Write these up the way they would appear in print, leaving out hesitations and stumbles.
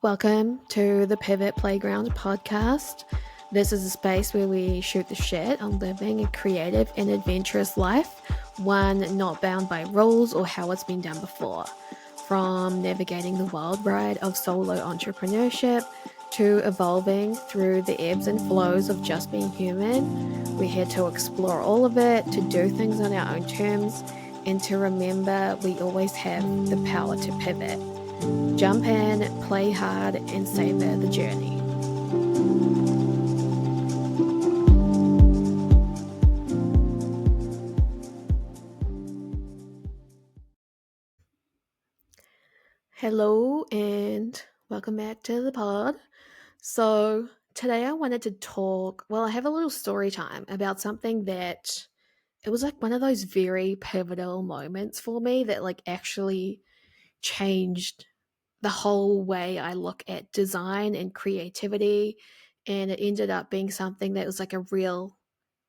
Welcome to the Pivot Playground podcast. This is a space where we shoot the shit on living a creative and adventurous life, one not bound by rules or how it's been done before. From navigating the wild ride of solo entrepreneurship to evolving through the ebbs and flows of just being human, we're here to explore all of it, to do things on our own terms, and to remember we always have the power to pivot. Jump in, play hard, and savor the journey. Hello, and welcome back to the pod. So, today I wanted to talk. I have a little story time about something that it was like one of those very pivotal moments for me that actually changed the whole way I look at design and creativity. And it ended up being something that was like a real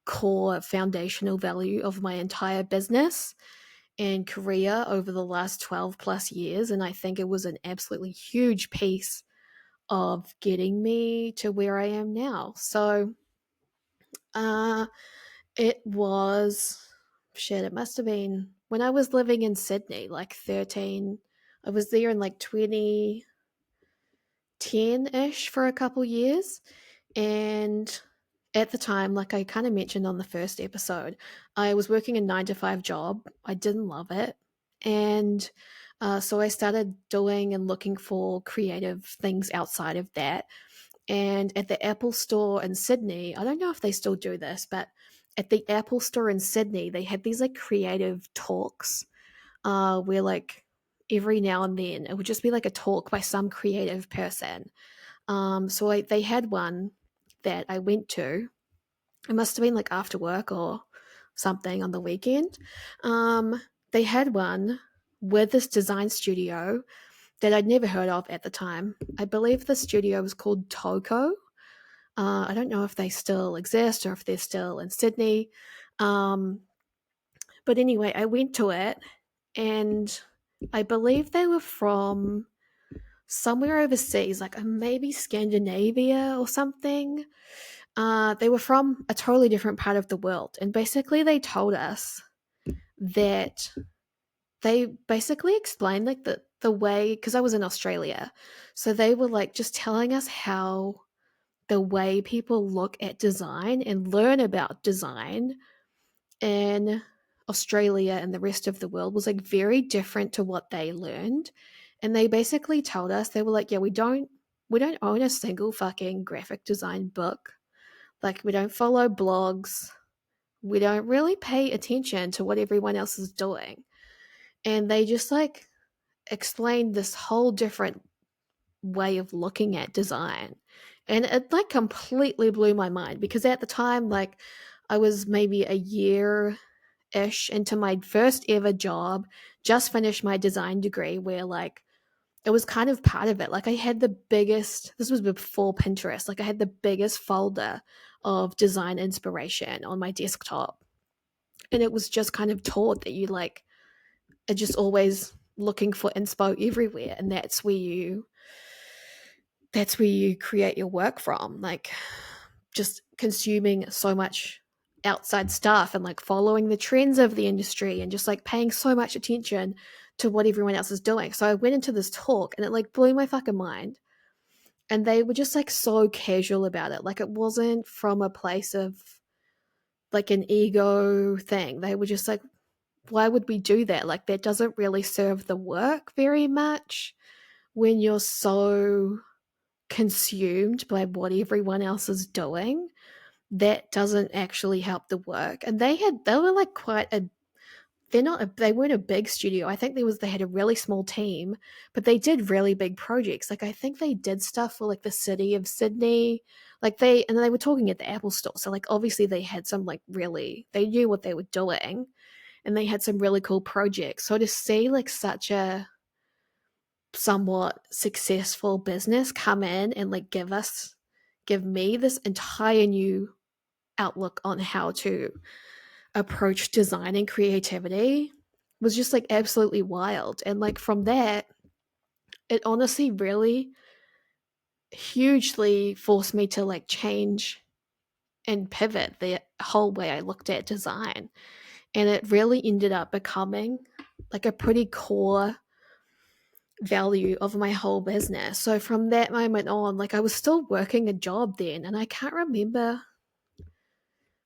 core foundational value of my entire business and career over the last 12 plus years. And I think it was an absolutely huge piece of getting me to where I am now. So uh, it was, it must have been when I was living in Sydney, like 13. I was there in like 2010-ish for a couple years. And at the time, like I kind of mentioned on the first episode, I was working a 9 to 5 job. I didn't love it. And so I started doing and looking for creative things outside of that. And at the Apple store in Sydney, I don't know if they still do this, but at the Apple store in Sydney, they had these like creative talks where every now and then it would just be like a talk by some creative person. They had one that I went to. It must have been like after work or something on the weekend. They had one with this design studio that I'd never heard of at the time. I believe the studio was called Toko. I don't know if they still exist or if they're still in Sydney. Um, but anyway, I went to it and I believe they were from somewhere overseas, like maybe Scandinavia or something. They were from a totally different part of the world. And basically, they told us that they basically explained the way, because I was in Australia. So they were like just telling us how the way people look at design and learn about design in Australia and the rest of the world was like very different to what they learned. And they basically told us, they were like, yeah, we don't own a single fucking graphic design book. Like, we don't follow blogs. We don't really pay attention to what everyone else is doing. And they just explained this whole different way of looking at design. And it completely blew my mind because at the time, I was maybe a year ish into my first ever job, just finished my design degree where it was kind of part of it. Like I had the biggest, this was before Pinterest, like I had the biggest folder of design inspiration on my desktop. And it was just kind of taught that you are just always looking for inspo everywhere. And that's where you create your work from. Like just consuming so much outside stuff and following the trends of the industry and just paying so much attention to what everyone else is doing. So I went into this talk and it blew my fucking mind. And they were just so casual about it. Like it wasn't from a place of an ego thing. They were just like, why would we do that? Like that doesn't really serve the work very much when you're so consumed by what everyone else is doing. That doesn't actually help the work. And they were quite a they weren't a big studio. I think they had a really small team, but they did really big projects. I think they did stuff for the city of Sydney. And they were talking at the Apple store. So obviously they had some really, they knew what they were doing and they had some really cool projects. So to see such a somewhat successful business come in and give me this entire new outlook on how to approach design and creativity was just absolutely wild. And from that, it honestly really hugely forced me to like change and pivot the whole way I looked at design. And it really ended up becoming like a pretty core value of my whole business. So from that moment on, like I was still working a job then, and I can't remember.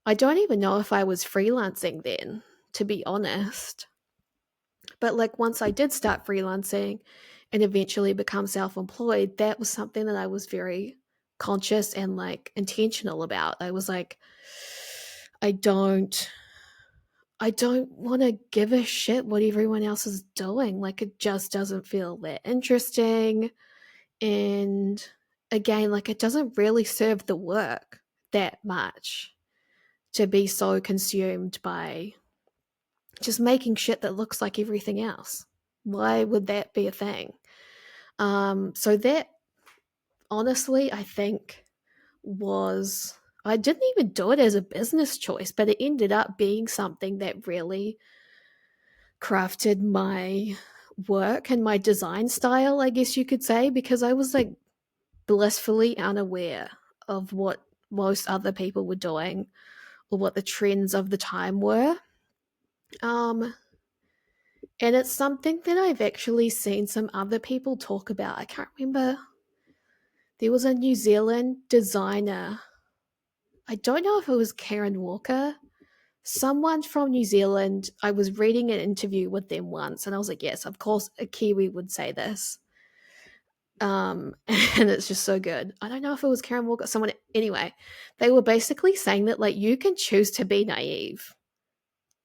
I don't even know if I was freelancing then, to be honest. But like once I did start freelancing and eventually become self-employed, that was something that I was very conscious and like intentional about. I was like, I don't I don't want to give a shit what everyone else is doing. Like it just doesn't feel that interesting. And again, like it doesn't really serve the work that much to be so consumed by just making shit that looks like everything else. Why would that be a thing? So that honestly, I think was I didn't even do it as a business choice, but it ended up being something that really crafted my work and my design style, I guess you could say, because I was like blissfully unaware of what most other people were doing or what the trends of the time were. Um, and it's something that I've actually seen some other people talk about. I can't remember. There was a New Zealand designer. I don't know if it was Karen Walker. Someone from New Zealand. I was reading an interview with them once, and I was like, yes, of course, a Kiwi would say this. And it's just so good. I don't know if it was Karen Walker, someone. Anyway, they were basically saying that like you can choose to be naive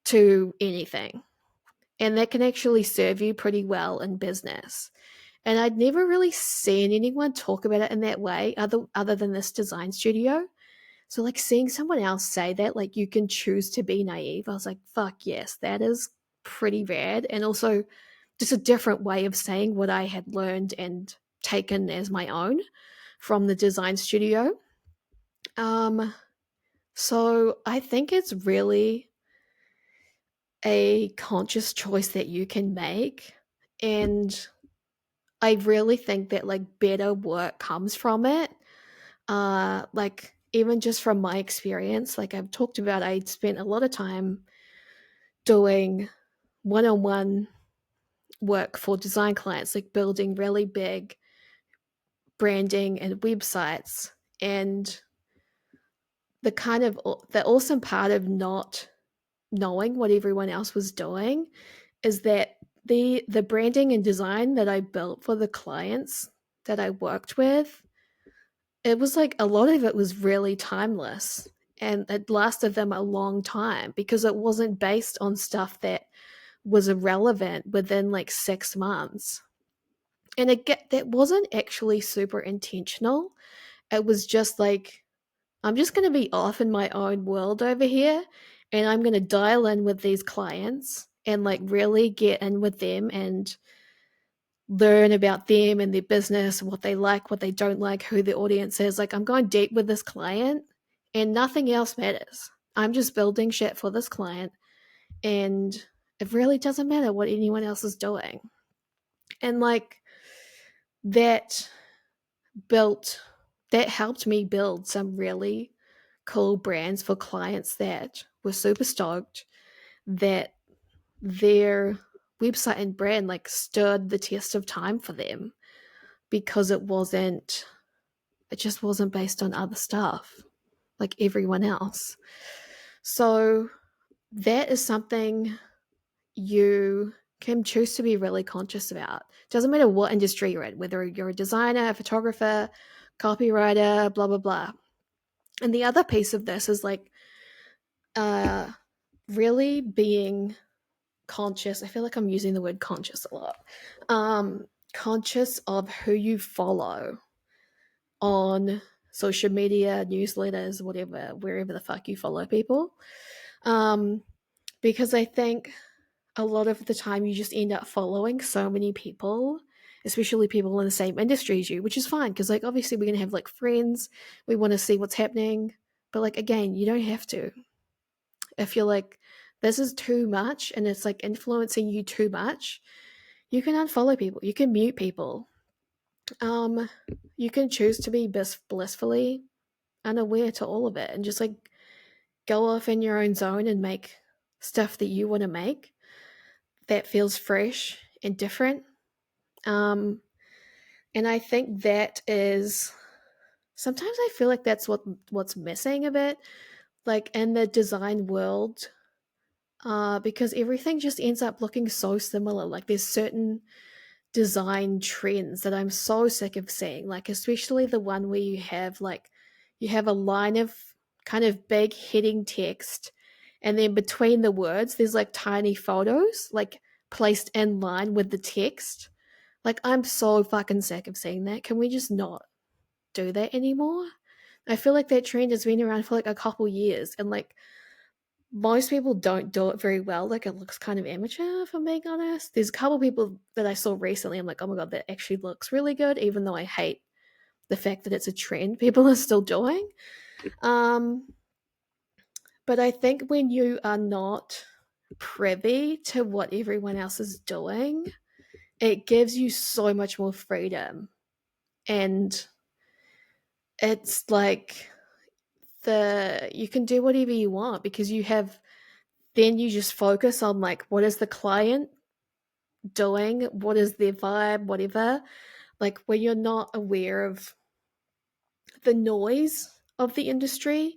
to anything, and that can actually serve you pretty well in business. And I'd never really seen anyone talk about it in that way, other than this design studio. So like seeing someone else say that, like you can choose to be naive, I was like, fuck yes, that is pretty rad. And also just a different way of saying what I had learned and taken as my own from the design studio. Um, so I think it's really a conscious choice that you can make. And I really think that like better work comes from it. Like even just from my experience, like I've talked about, I spent a lot of time doing one-on-one work for design clients, like building really big branding and websites. And the awesome part of not knowing what everyone else was doing is that the branding and design that I built for the clients that I worked with, it was like a lot of it was really timeless, and it lasted them a long time because it wasn't based on stuff that was irrelevant within like 6 months. And that wasn't actually super intentional. It was just like, I'm just going to be off in my own world over here, and I'm going to dial in with these clients and like really get in with them and learn about them and their business, what they like, what they don't like, who the audience is. Like, I'm going deep with this client, and nothing else matters. I'm just building shit for this client, and it really doesn't matter what anyone else is doing. And like, that built, that helped me build some really cool brands for clients that were super stoked that their website and brand like stood the test of time for them because it just wasn't based on other stuff like everyone else. So that is something you can choose to be really conscious about. Doesn't matter what industry you're in, whether you're a designer, a photographer, copywriter, blah blah blah. And the other piece of this is like uh really being conscious. I feel like I'm using the word conscious a lot. Conscious of who you follow on social media, newsletters, whatever, wherever the fuck you follow people. Because I think a lot of the time you just end up following so many people, especially people in the same industry as you, which is fine because like obviously we're gonna have like friends, we want to see what's happening, but like again, you don't have to. If you're like, this is too much and it's like influencing you too much, you can unfollow people, you can mute people. Um, you can choose to be blissfully unaware to all of it and just like go off in your own zone and make stuff that you want to make that feels fresh and different. Um, and I think that is sometimes I feel like that's what's missing a bit, like in the design world, because everything just ends up looking so similar. Like there's certain design trends that I'm so sick of seeing, like especially the one where you have a line of kind of big heading text and then between the words there's like tiny photos like placed in line with the text. Like I'm so fucking sick of seeing that. Can we just not do that anymore? I feel like that trend has been around for like a couple years and like most people don't do it very well. Like it looks kind of amateur, if I'm being honest. There's a couple people that I saw recently. I'm like, oh my god, that actually looks really good. Even though I hate the fact that it's a trend people are still doing. Um, but I think when you are not privy to what everyone else is doing, it gives you so much more freedom, and it's like the you can do whatever you want because you have then you just focus on like what is the client doing, what is their vibe, whatever. Like when you're not aware of the noise of the industry,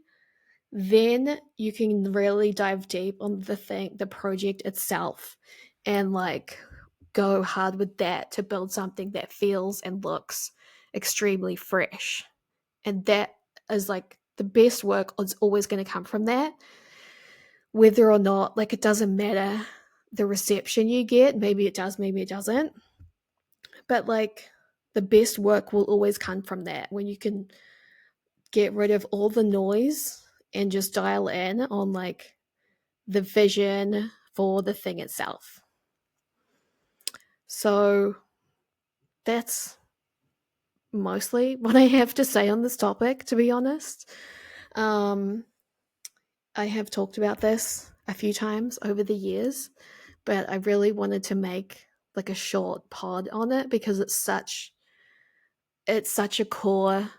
then you can really dive deep on the project itself, and like go hard with that to build something that feels and looks extremely fresh. And that is like the best work is always going to come from that, whether or not like it doesn't matter the reception you get. Maybe it does, maybe it doesn't, but like the best work will always come from that when you can get rid of all the noise and just dial in on like the vision for the thing itself. So that's mostly what I have to say on this topic, to be honest. um I have talked about this a few times over the years, but I really wanted to make like a short pod on it because it's such a core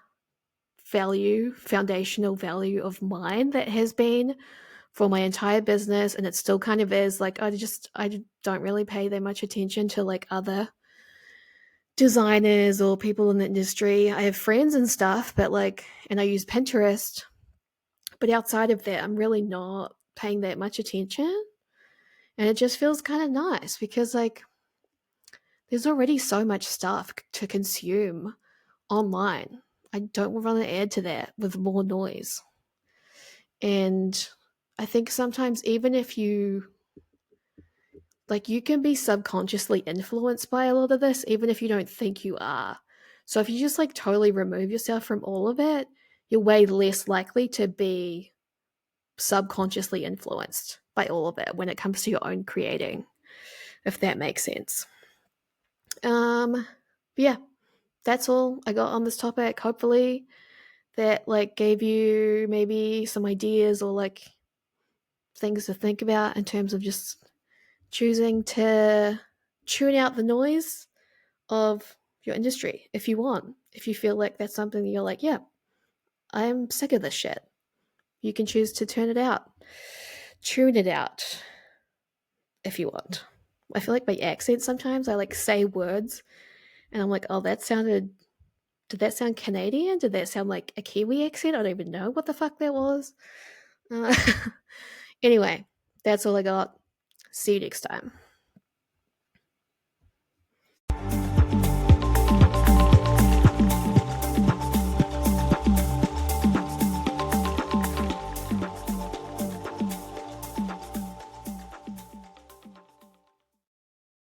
foundational value of mine that has been for my entire business, and it still kind of is. Like I don't really pay that much attention to like other designers or people in the industry. I have friends and stuff, but like, and I use Pinterest, but outside of that, I'm really not paying that much attention. And it just feels kind of nice because like there's already so much stuff to consume online. I don't want to add to that with more noise. And I think sometimes even if you like you can be subconsciously influenced by a lot of this even if you don't think you are. So if you just like totally remove yourself from all of it, you're way less likely to be subconsciously influenced by all of it when it comes to your own creating, if that makes sense. But yeah, that's all I got on this topic. Hopefully that like gave you maybe some ideas or like things to think about in terms of just choosing to tune out the noise of your industry if you want. If you feel like that's something that you're like, yeah, I'm sick of this shit, you can choose to turn it out. Tune it out if you want. I feel like my accent sometimes I like say words and I'm like, oh, did that sound Canadian? Did that sound like a Kiwi accent? I don't even know what the fuck that was. Uh, anyway, that's all I got. See you next time.